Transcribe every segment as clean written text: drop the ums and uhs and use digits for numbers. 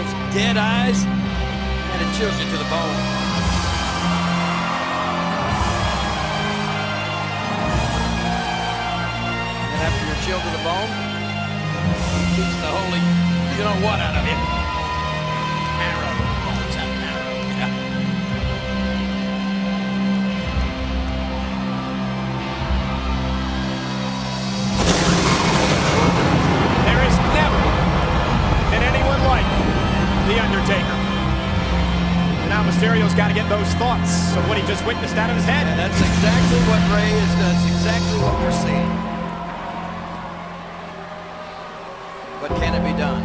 those dead eyes, and it chills you to the bone. And after you're chilled to the bone, it keeps the holy, you know what, out of you. Marrow. It's that marrow. Yeah. There is never been anyone like the Undertaker. And now Mysterio's got to get those thoughts of what he just witnessed out of his head. And that's exactly what Rey is. That's exactly what we're seeing. But can it be done?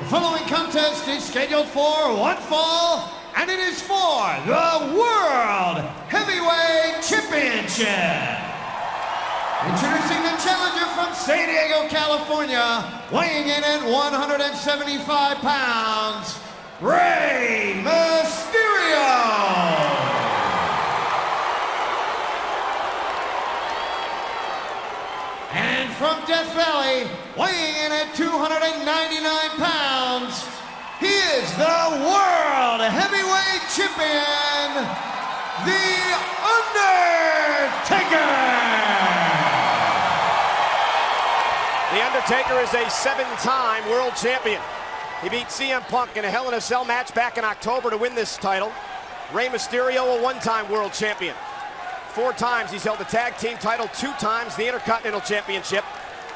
The following contest is scheduled for one fall, and it is for the World Heavyweight Championship. Introducing the challenger from San Diego, California, weighing in at 175 pounds, Rey Mysterio. And from Death Valley, weighing in at 299 pounds, he is the World Heavyweight Champion, The Undertaker. The Undertaker is a 7-time world champion. He beat CM Punk in a Hell in a Cell match back in October to win this title. Rey Mysterio, a 1-time world champion. 4 times he's held the tag team title, 2 times the Intercontinental Championship.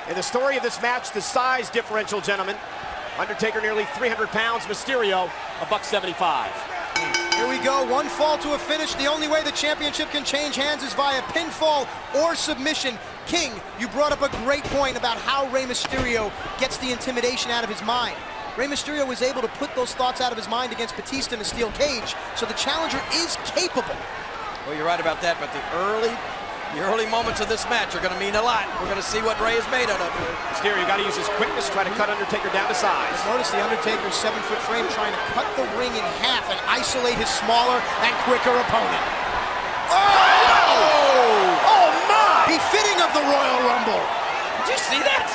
In the story of this match, the size differential, gentlemen. Undertaker nearly 300 pounds, Mysterio a $175. Here we go, one fall to a finish. The only way the championship can change hands is via pinfall or submission. King, you brought up a great point about how Rey Mysterio gets the intimidation out of his mind. Rey Mysterio was able to put those thoughts out of his mind against Batista in a steel cage, so the challenger is capable. Well, you're right about that, but the early moments of this match are going to mean a lot. We're going to see what Rey is made out of here. Mysterio got to use his quickness, try to cut Undertaker down to size. Notice the Undertaker's 7-foot frame trying to cut the ring in half and isolate his smaller and quicker opponent. Oh! Oh my! Befitting of the Royal Rumble. Did you see that?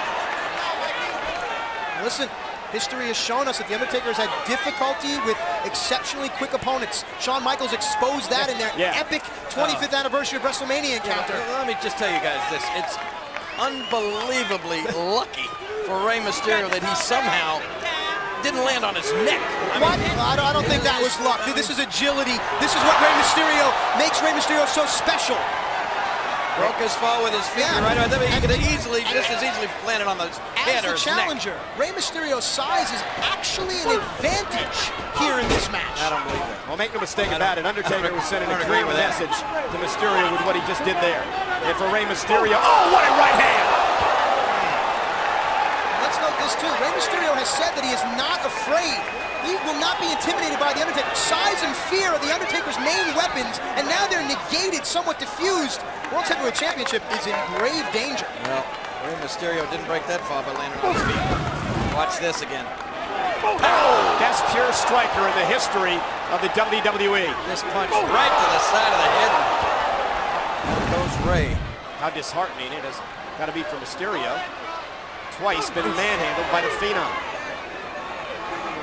Listen, history has shown us that the Undertaker has had difficulty with exceptionally quick opponents. Shawn Michaels exposed that in their epic 25th anniversary of WrestleMania encounter. Let me just tell you guys this. It's unbelievably lucky for Rey Mysterio that he somehow didn't land on his neck. I don't think that was luck. This is agility. This is what Rey Mysterio makes Rey Mysterio so special. Broke his fall with his feet. Right about that, he could have just as easily landed on the head or his neck. As the challenger, Rey Mysterio's size is actually an advantage here in this match. I don't believe that. Well, make no mistake about it, Undertaker was sending a clear message to Mysterio with what he just did there. And for Rey Mysterio, oh, what a right hand! Let's note this too, Rey Mysterio has said that he is not afraid. He will not be intimidated by the Undertaker. Size and fear are the Undertaker's main weapons, and now they're negated, somewhat diffused. World Heavyweight Championship is in grave danger. Well, Rey Mysterio didn't break that fall by landing on his feet. Watch this again. Oh! Best pure striker in the history of the WWE. This punch right to the side of the head. There goes Rey. How disheartening it has got to be for Mysterio. Twice been manhandled by the Phenom.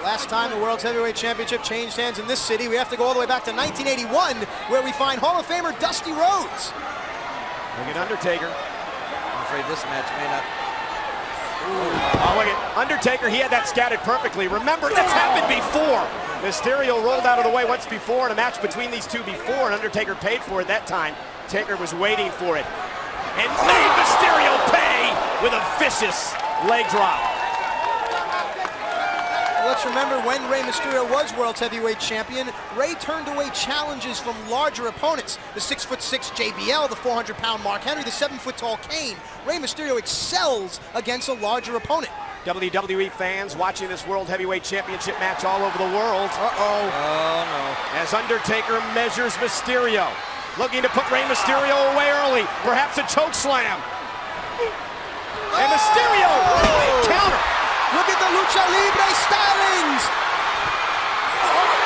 Last time the World Heavyweight Championship changed hands in this city, we have to go all the way back to 1981, where we find Hall of Famer Dusty Rhodes. Look at Undertaker. I'm afraid this match may not. Oh, look at Undertaker. He had that scattered perfectly. Remember, that's happened before. Mysterio rolled out of the way once before in a match between these two before, and Undertaker paid for it that time. Taker was waiting for it. And made Mysterio pay with a vicious leg drop. Let's remember when Rey Mysterio was World Heavyweight Champion, Rey turned away challenges from larger opponents. The 6'6" JBL, the 400-pound Mark Henry, the 7-foot-tall Kane. Rey Mysterio excels against a larger opponent. WWE fans watching this World Heavyweight Championship match all over the world. Oh, no. As Undertaker measures Mysterio. Looking to put Rey Mysterio away early. Perhaps a choke slam. And Mysterio, counter. Look at the Lucha Libre stylings!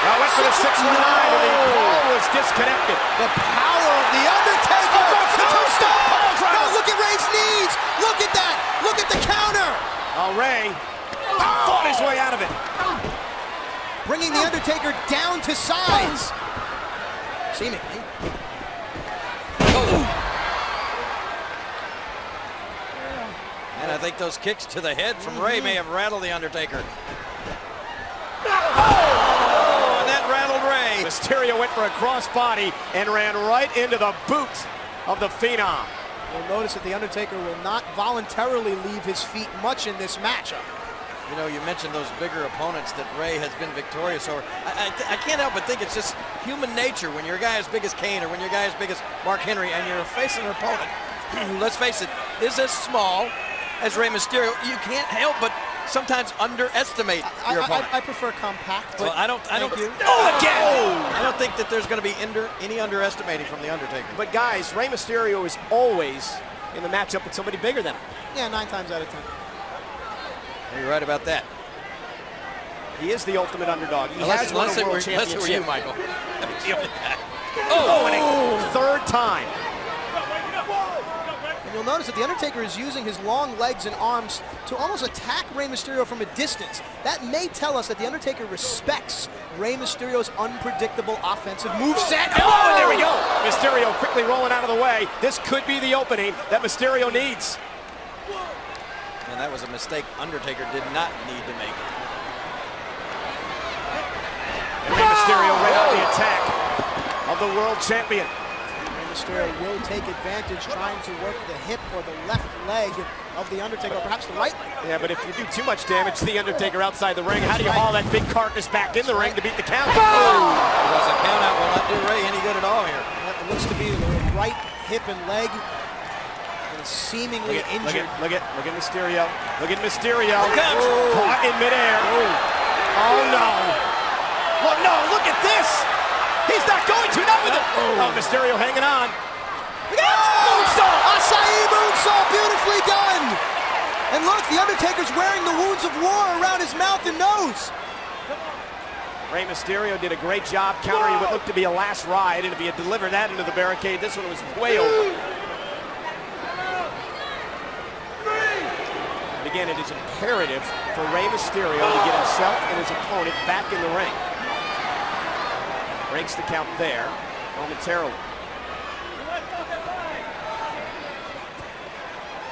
Well, went for the 619 and the ball was disconnected. The power of the Undertaker! Oh, the two-step pole driver. No, look at Rey's knees! Look at that! Look at the counter! Ray fought his way out of it. Bringing the Undertaker down to size. Seemingly. And I think those kicks to the head from Ray may have rattled the Undertaker. Oh, and that rattled Ray. Mysterio went for a crossbody and ran right into the boot of the Phenom. You'll notice that the Undertaker will not voluntarily leave his feet much in this matchup. You know, you mentioned those bigger opponents that Ray has been victorious over. I can't help but think it's just human nature when you're a guy as big as Kane or when you're a guy as big as Mark Henry and you're facing an opponent, let's face it, is as small as Rey Mysterio. You can't help but sometimes underestimate your opponent. I prefer compact. Well, I don't. Again! I don't think that there's going to be any underestimating from the Undertaker. But guys, Rey Mysterio is always in the matchup with somebody bigger than him. Yeah, 9 times out of 10. You're right about that. He is the ultimate underdog. He Unless has won a world it championship. were you, Michael. And a third time. And you'll notice that the Undertaker is using his long legs and arms to almost attack Rey Mysterio from a distance. That may tell us that the Undertaker respects Rey Mysterio's unpredictable offensive moveset. Oh, and there we go. Mysterio quickly rolling out of the way. This could be the opening that Mysterio needs. And that was a mistake Undertaker did not need to make. And Rey Mysterio right on the attack of the world champion. Rey Mysterio will take advantage trying to work the hip or the left leg of the Undertaker, or perhaps the right leg. Yeah, but if you do too much damage to the Undertaker outside the ring, how do you haul that big carcass back in the ring to beat the count? Because a count out will not do Ray any good at all here. It looks to be the right hip and leg. Seemingly injured. Look at Mysterio. Look at Mysterio. Oh. Caught in midair. Oh no. Well, no, look at this. He's not going to, not with it. Oh, Mysterio hanging on. Moonsault! Acai moonsault, beautifully done. And look, the Undertaker's wearing the wounds of war around his mouth and nose. Rey Mysterio did a great job countering what looked to be a last ride, and if he had delivered that into the barricade, this one was way over. Again, it is imperative for Rey Mysterio to get himself and his opponent back in the ring. Breaks the count there momentarily.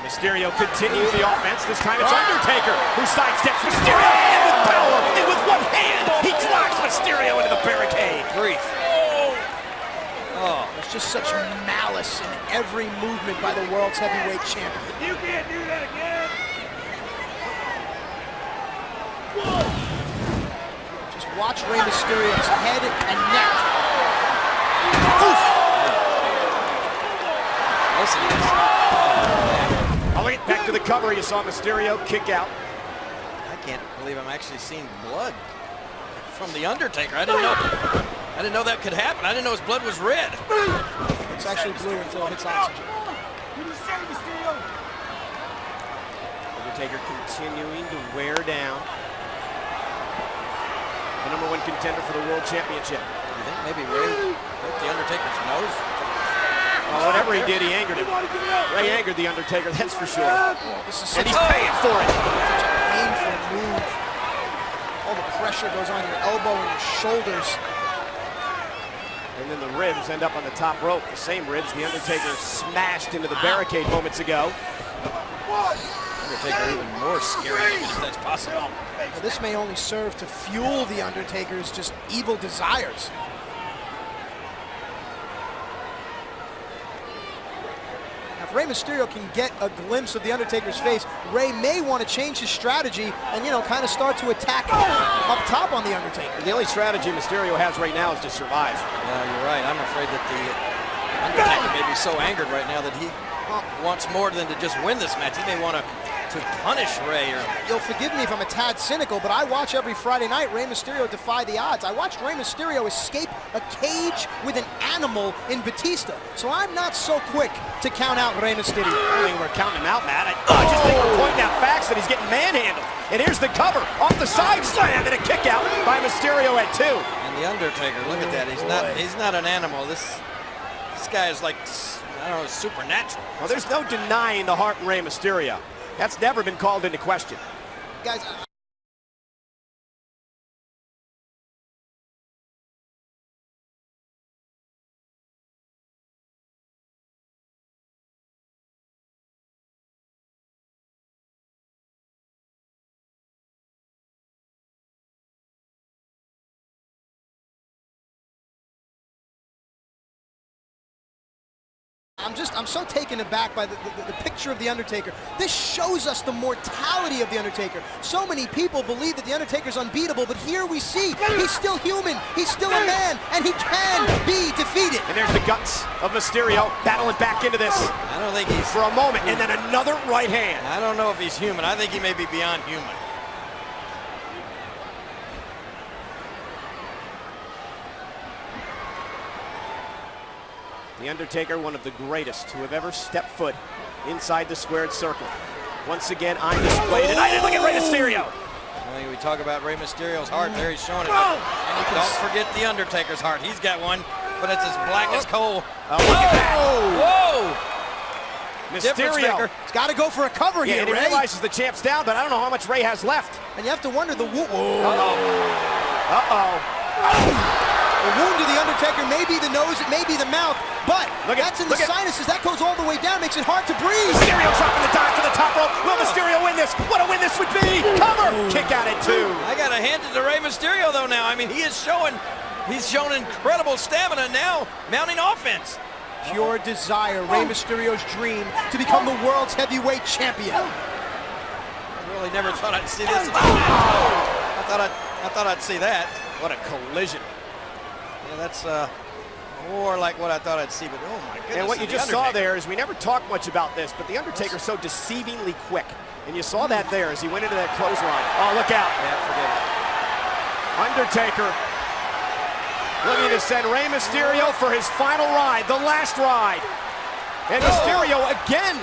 Mysterio continues the offense. This time it's Undertaker who sidesteps Mysterio and with power and with one hand he drives Mysterio into the barricade. Grief. Oh, there's just such malice in every movement by the world's heavyweight champion. You can't do that again. Just watch Rey Mysterio's head and neck. Oof! Listen to this. I'll get back to the cover. You saw Mysterio kick out. I can't believe I'm actually seeing blood from the Undertaker. I didn't know that could happen. I didn't know his blood was red. It's actually blue until it hits oxygen. Undertaker continuing to wear down the #1 contender for the world championship. You think maybe Ray hurt the Undertaker's nose? Well, whatever he did, he angered him. Ray angered the Undertaker, that's for sure. This is And such he's paying for it. such a painful move. All the pressure goes on your elbow and your shoulders. And then the ribs end up on the top rope. The same ribs the Undertaker smashed into the barricade moments ago. Undertaker even more scary, if that's possible. Now, this may only serve to fuel the Undertaker's just evil desires. Now, if Rey Mysterio can get a glimpse of the Undertaker's face, Rey may want to change his strategy and, kind of start to attack up top on the Undertaker. The only strategy Mysterio has right now is to survive. Yeah, you're right. I'm afraid that the Undertaker may be so angered right now that he wants more than to just win this match. He may want to punish Ray. You'll forgive me if I'm a tad cynical, but I watch every Friday night Rey Mysterio defy the odds. I watched Rey Mysterio escape a cage with an animal in Batista, so I'm not so quick to count out Rey Mysterio. I don't think we're counting him out, Matt. I just think we're pointing out facts that he's getting manhandled. And here's the cover, off the side slam, and a kick out by Mysterio at 2. And the Undertaker, look at that. He's not an animal. This guy is like, I don't know, supernatural. Well, there's no denying the heart in Rey Mysterio. That's never been called into question. Guys, I'm so taken aback by the picture of The Undertaker. This shows us the mortality of The Undertaker. So many people believe that The Undertaker's unbeatable, but here we see he's still human, he's still a man, and he can be defeated. And there's the guts of Mysterio battling back into this. I don't think he's... For a moment, and then another right hand. I don't know if he's human. I think he may be beyond human. The Undertaker, one of the greatest who have ever stepped foot inside the squared circle. Once again on display tonight. Look at Rey Mysterio. I think we talk about Rey Mysterio's heart. There he's showing it. And you don't forget the Undertaker's heart. He's got one, but it's as black as coal. Look at that. Whoa! Mysterio. He's got to go for a cover here, And he Rey. realizes the champ's down, but I don't know how much Rey has left. And you have to wonder the wound. The wound to The Undertaker may be the nose, it may be the mouth, but that's in the sinuses. That goes all the way down, makes it hard to breathe. Mysterio dropping the dive for the top rope. Will Mysterio win this? What a win this would be! Cover! Kick out at 2. I got to hand it to Rey Mysterio though now. I mean, he's shown incredible stamina now, mounting offense. Pure desire, Rey Mysterio's dream to become the world's heavyweight champion. I really never thought I'd see this. I thought I'd see that. What a collision. Yeah, that's more like what I thought I'd see, but oh my goodness. And what you just saw there is we never talk much about this, but The Undertaker's so deceivingly quick. And you saw that there as he went into that clothesline. Oh, look out. Yeah, forget it. Undertaker looking to send Rey Mysterio for his final ride, the last ride. And Mysterio again.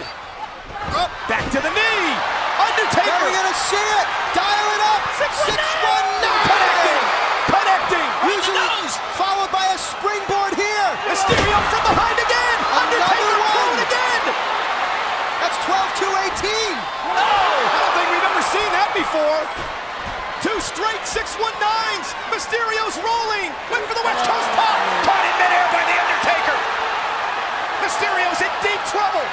Back to the knee. Undertaker. Are we going to see it? Dial it up. 619. Connecting. Usually followed by a springboard here. Mysterio from behind again. Undertaker thrown again. That's 12-2-18. No! I don't think we've ever seen that before. 2 straight 619s. Mysterio's rolling. Went for the West Coast pop. Caught in midair by The Undertaker. Mysterio's in deep trouble.